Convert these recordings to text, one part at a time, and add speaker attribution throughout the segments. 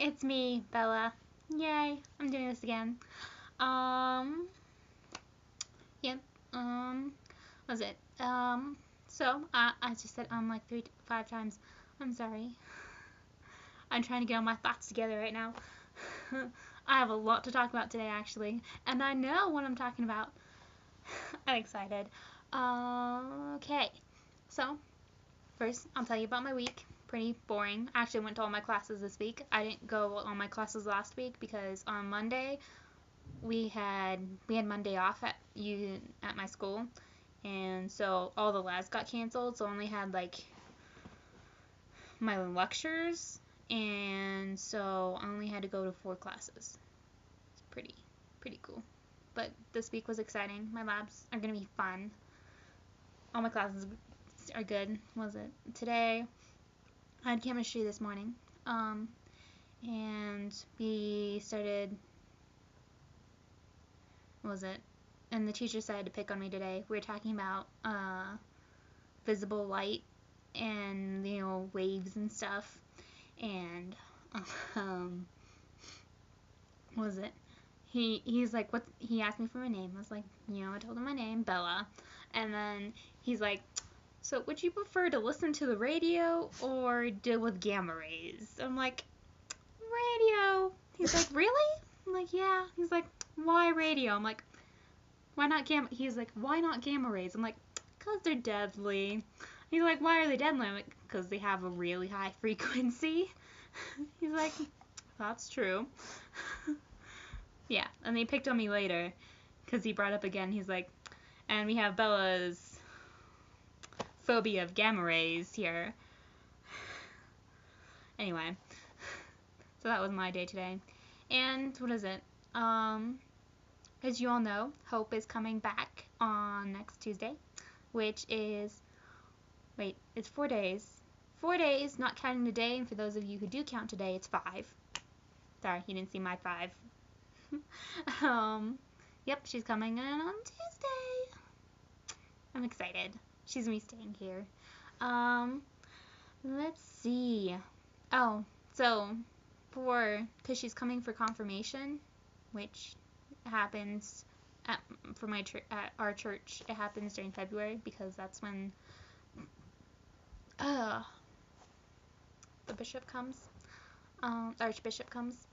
Speaker 1: it's me, Bella. Yay, I'm doing this again. Yep, what was it? So, I just said like 5 times. I'm sorry. I'm trying to get all my thoughts together right now. I have a lot to talk about today, actually, and I know what I'm talking about. I'm excited. Okay, so, first, I'll tell you about my week. Pretty boring. I actually went to all my classes this week. I didn't go all my classes last week because on Monday we had Monday off at my school, and so all the labs got canceled. So I only had like my lectures, and so I only had to go to 4 classes. It's pretty cool. But this week was exciting. My labs are gonna be fun. All my classes are good. What was it? Today I had chemistry this morning, and we started. What was it? And the teacher decided to pick on me today. We were talking about visible light and waves and stuff. And what was it? He's like, what? He asked me for my name. I was like, I told him my name, Bella. And then he's like, so would you prefer to listen to the radio or deal with gamma rays? I'm like, radio. He's like, really? I'm like, yeah. He's like, why radio? I'm like, why not gamma? He's like, why not gamma rays? I'm like, because they're deadly. He's like, why are they deadly? I'm like, because they have a really high frequency. He's like, that's true. Yeah, and they picked on me later because he brought up again. He's like, and we have Bella's phobia of gamma rays here. Anyway, so that was my day today. And what is it? As you all know, Hope is coming back on next Tuesday, which is, it's 4 days. 4 days, not counting today, and for those of you who do count today, it's 5. Sorry, you didn't see my 5. Yep, she's coming in on Tuesday. I'm excited. She's gonna be staying here. Let's see. Oh, so, because she's coming for confirmation, which happens at our church. It happens during February because that's when the bishop comes, the archbishop comes,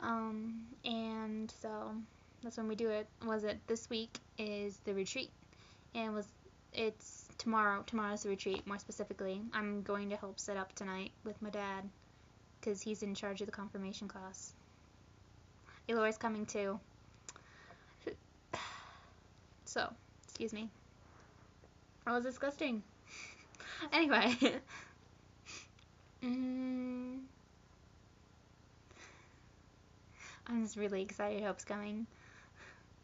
Speaker 1: and so that's when we do it. This week is the retreat, and it's tomorrow. Tomorrow's the retreat. More specifically, I'm going to help set up tonight with my dad because he's in charge of the confirmation class. Eloy's coming too. So, excuse me. That was disgusting. Anyway. I'm just really excited Hope's coming.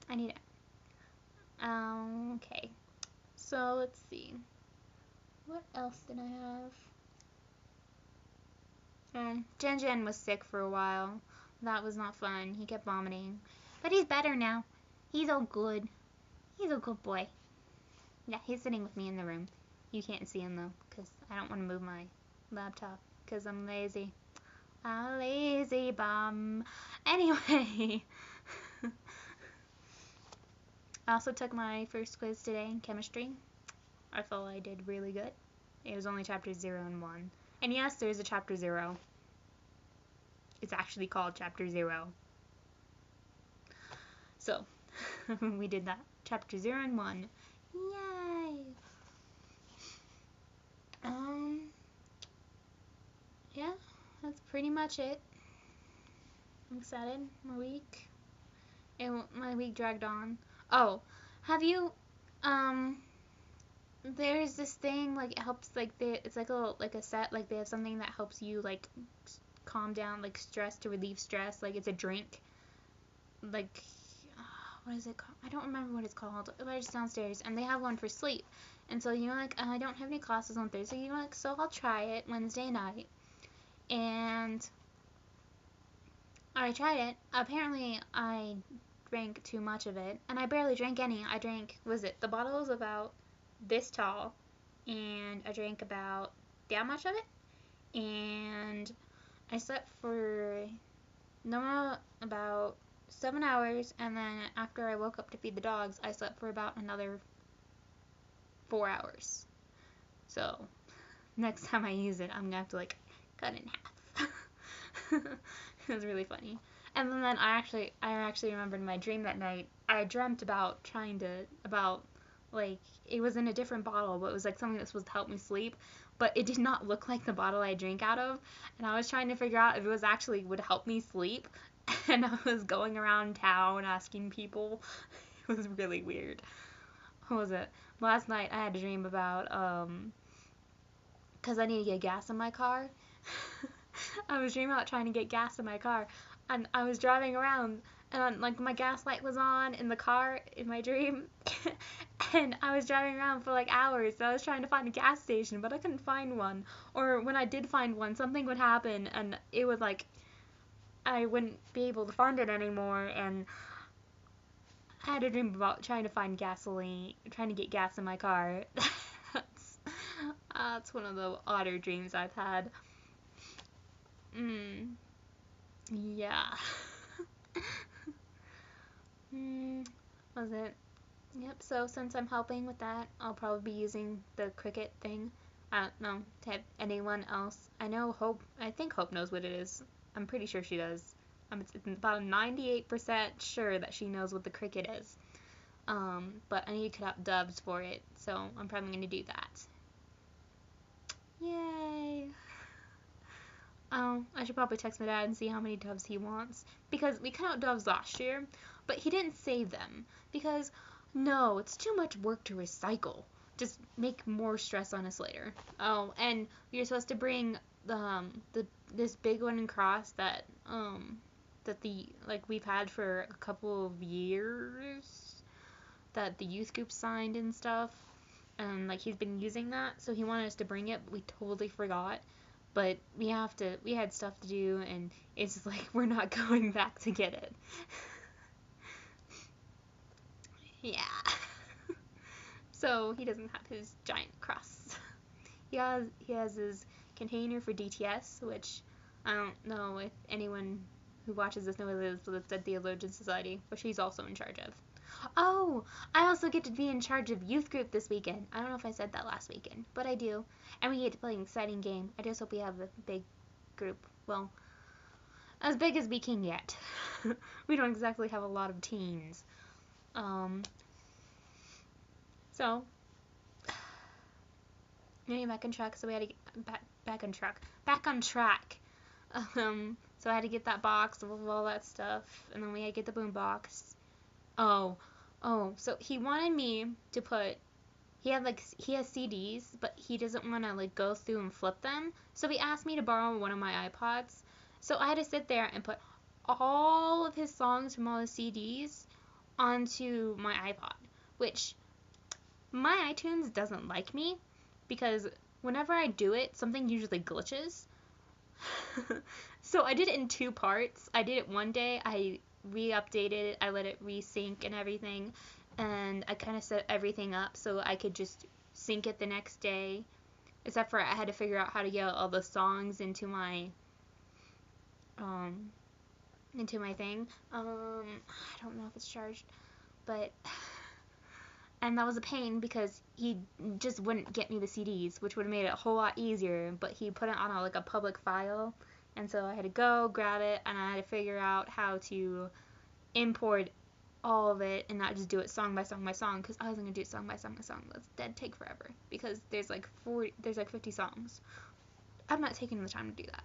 Speaker 1: I need it. Okay. So, let's see. What else did I have? Jen was sick for a while. That was not fun. He kept vomiting. But he's better now. He's all good. He's a good boy. Yeah, he's sitting with me in the room. You can't see him, though, because I don't want to move my laptop, because I'm lazy. I'm a lazy bum. Anyway. I also took my first quiz today in chemistry. I felt I did really good. It was only chapters 0 and 1. And yes, there is a chapter 0. It's actually called chapter 0. So, we did that. Chapter 0 and 1. Yay! Yeah, that's pretty much it. I'm excited. My week dragged on. Oh, have you, there's this thing, like, it helps, like, it's like a set, like, they have something that helps you, like, calm down, like, stress, to relieve stress, like, it's a drink, like, what is it called? I don't remember what it's called. It's downstairs, and they have one for sleep, and so, like, I don't have any classes on Thursday, like, so I'll try it Wednesday night, and I tried it. Apparently, I drank too much of it, and I barely drank any. I drank, the bottle was about this tall, and I drank about that much of it, and I slept for normal about 7 hours, and then after I woke up to feed the dogs, I slept for about another 4 hours. So next time I use it, I'm gonna have to like cut it in half. It was really funny. And then I actually remembered in my dream that night. I dreamt about like it was in a different bottle, but it was like something that's supposed to help me sleep. But it did not look like the bottle I drink out of, and I was trying to figure out if it was actually would help me sleep. And I was going around town asking people. It was really weird. What was it? Last night I had a dream about because I need to get gas in my car. I was dreaming about trying to get gas in my car, and I was driving around, and like my gas light was on in the car in my dream, and I was driving around for like hours. So I was trying to find a gas station, but I couldn't find one. Or when I did find one, something would happen, and it would like I wouldn't be able to find it anymore, and I had a dream about trying to find gasoline, trying to get gas in my car. that's, that's one of the odder dreams I've had. Yeah. Was it? Yep, so since I'm helping with that, I'll probably be using the cricket thing. I don't know. To anyone else? I think Hope knows what it is. I'm pretty sure she does. I'm about 98% sure that she knows what the cricket is. But I need to cut out dubs for it, so I'm probably going to do that. Yay! Oh, I should probably text my dad and see how many doves he wants. Because we cut out doves last year, but he didn't save them. Because, no, it's too much work to recycle. Just make more stress on us later. Oh, and you're supposed to bring this big one and cross that we've had for a couple of years, that the youth group signed and stuff. And like he's been using that, so he wanted us to bring it, but we totally forgot. But we had stuff to do, and it's just like we're not going back to get it. Yeah. So he doesn't have his giant cross. He has his container for DTS, which I don't know if anyone who watches this knows what it is, but it's at the Theologian Society, which he's also in charge of. Oh, I also get to be in charge of youth group this weekend. I don't know if I said that last weekend, but I do. And we get to play an exciting game. I just hope we have a big group. Well, as big as we can get. We don't exactly have a lot of teens. So, getting back on track, so we had to get back on track. Back on track. So I had to get that box of all that stuff, and then we had to get the boom box. Oh, so he wanted me to put. He has CDs, but he doesn't want to like go through and flip them. So he asked me to borrow one of my iPods. So I had to sit there and put all of his songs from all his CDs onto my iPod, which my iTunes doesn't like me because whenever I do it, something usually glitches. So I did it in two parts. I did it one day. I re-updated it. I let it resync and everything. And I kind of set everything up so I could just sync it the next day. Except for I had to figure out how to get all the songs into my thing. I don't know if it's charged, but and that was a pain because he just wouldn't get me the CDs, which would have made it a whole lot easier. But he put it on a public file, and so I had to go grab it, and I had to figure out how to import all of it and not just do it song by song by song, because I wasn't gonna do it song by song by song. That'd take forever because there's like 50 songs. I'm not taking the time to do that.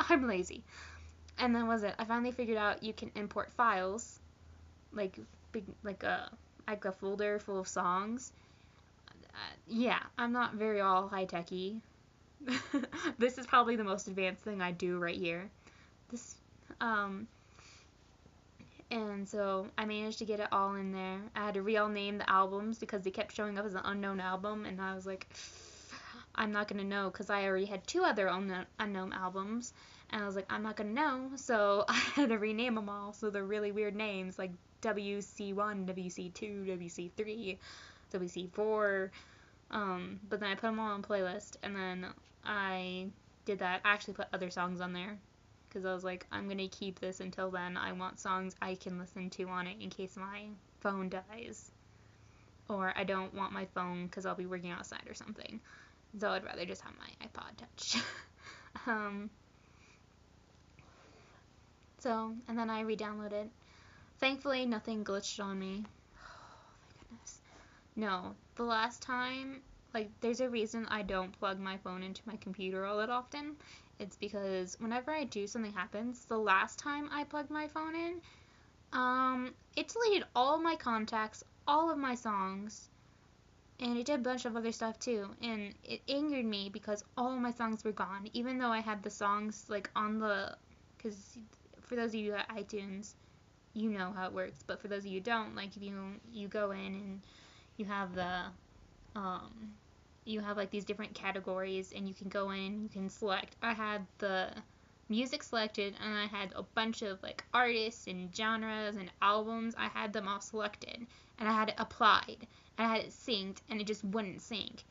Speaker 1: I'm lazy. And then I finally figured out you can import files, like a folder full of songs. Yeah, I'm not very all high techy. This is probably the most advanced thing I do right here. This And so I managed to get it all in there. I had to name the albums because they kept showing up as an unknown album, and I was like, I'm not going to know because I already had two other unknown albums, and I was like, I'm not going to know, so I had to rename them all, so they're really weird names, like WC1, WC2, WC3, WC4, but then I put them all on playlist, and then I did that. I actually put other songs on there because I was like, I'm going to keep this until then. I want songs I can listen to on it in case my phone dies. Or I don't want my phone because I'll be working outside or something. So I'd rather just have my iPod Touch. And then I re-downloaded. Thankfully, nothing glitched on me. Oh, thank goodness. No, the last time, like, there's a reason I don't plug my phone into my computer all that often. It's because whenever I do, something happens. The last time I plugged my phone in, it deleted all of my contacts, all of my songs, and it did a bunch of other stuff too. And it angered me because all of my songs were gone, even though I had the songs, like, on the, because for those of you at iTunes, you know how it works, but for those of you who don't, like, if you go in and you have like these different categories, and you can go in and you can select. I had the music selected, and I had a bunch of like artists and genres and albums. I had them all selected, and I had it applied, and I had it synced, and it just wouldn't sync.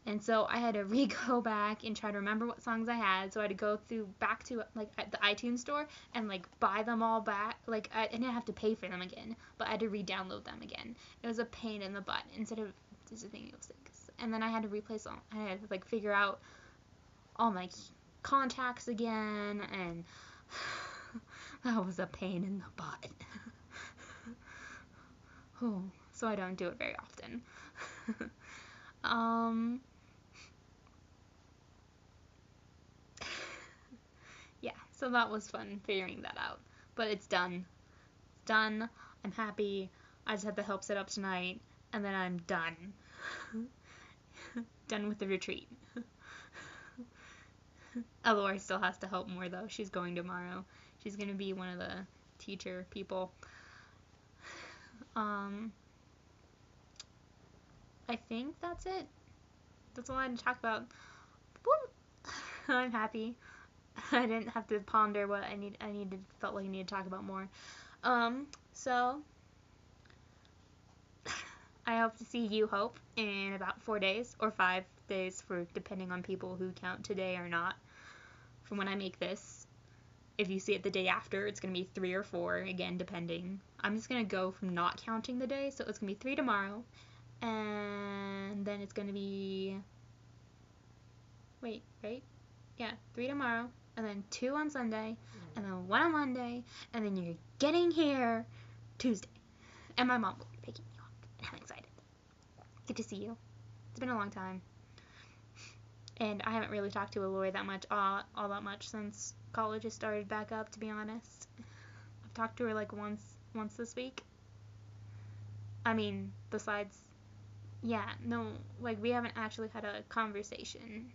Speaker 1: And so I had to go back and try to remember what songs I had. So I had to go back to like the iTunes store and like buy them all back. Like I didn't have to pay for them again, but I had to re-download them again. It was a pain in the butt. Instead of this thing, it was like, and then I had to replace them. I had to like figure out all my contacts again, and that was a pain in the butt. Oh, so I don't do it very often. Yeah, so that was fun figuring that out. But it's done. It's done. I'm happy. I just had to help set up tonight, and then I'm done. Done with the retreat. Elora still has to help more, though. She's going tomorrow. She's going to be one of the teacher people. I think that's it. That's all I had to talk about. I'm happy. I didn't have to ponder what felt like I needed to talk about more. So I hope to see you, Hope, in about 4 days or 5 days, for depending on people who count today or not. From when I make this, if you see it the day after, it's gonna be 3 or 4 again, depending. I'm just gonna go from not counting the day, so it's gonna be 3 tomorrow, and then it's gonna be 3 tomorrow, and then 2 on Sunday, and then 1 on Monday, and then you're getting here Tuesday. And my mom will be picking you up. I'm excited. Good to see you. It's been a long time. And I haven't really talked to Elora that much, all that much, since college has started back up, to be honest. I've talked to her like once this week. I mean, besides, we haven't actually had a conversation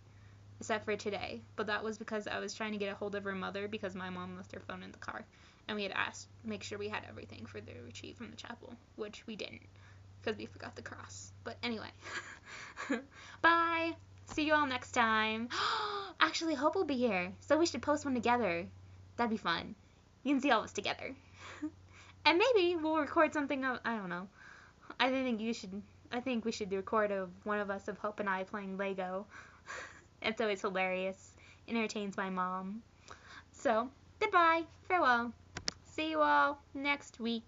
Speaker 1: except for today, but that was because I was trying to get a hold of her mother because my mom left her phone in the car, and we had asked make sure we had everything for the retreat from the chapel, which we didn't because we forgot the cross. But anyway, bye. See you all next time. Actually, Hope will be here, so we should post one together. That'd be fun. You can see all of us together, and maybe we'll record something. I don't know. I think we should record of one of us, of Hope and I, playing Lego. It's always hilarious. It entertains my mom. So, goodbye. Farewell. See you all next week.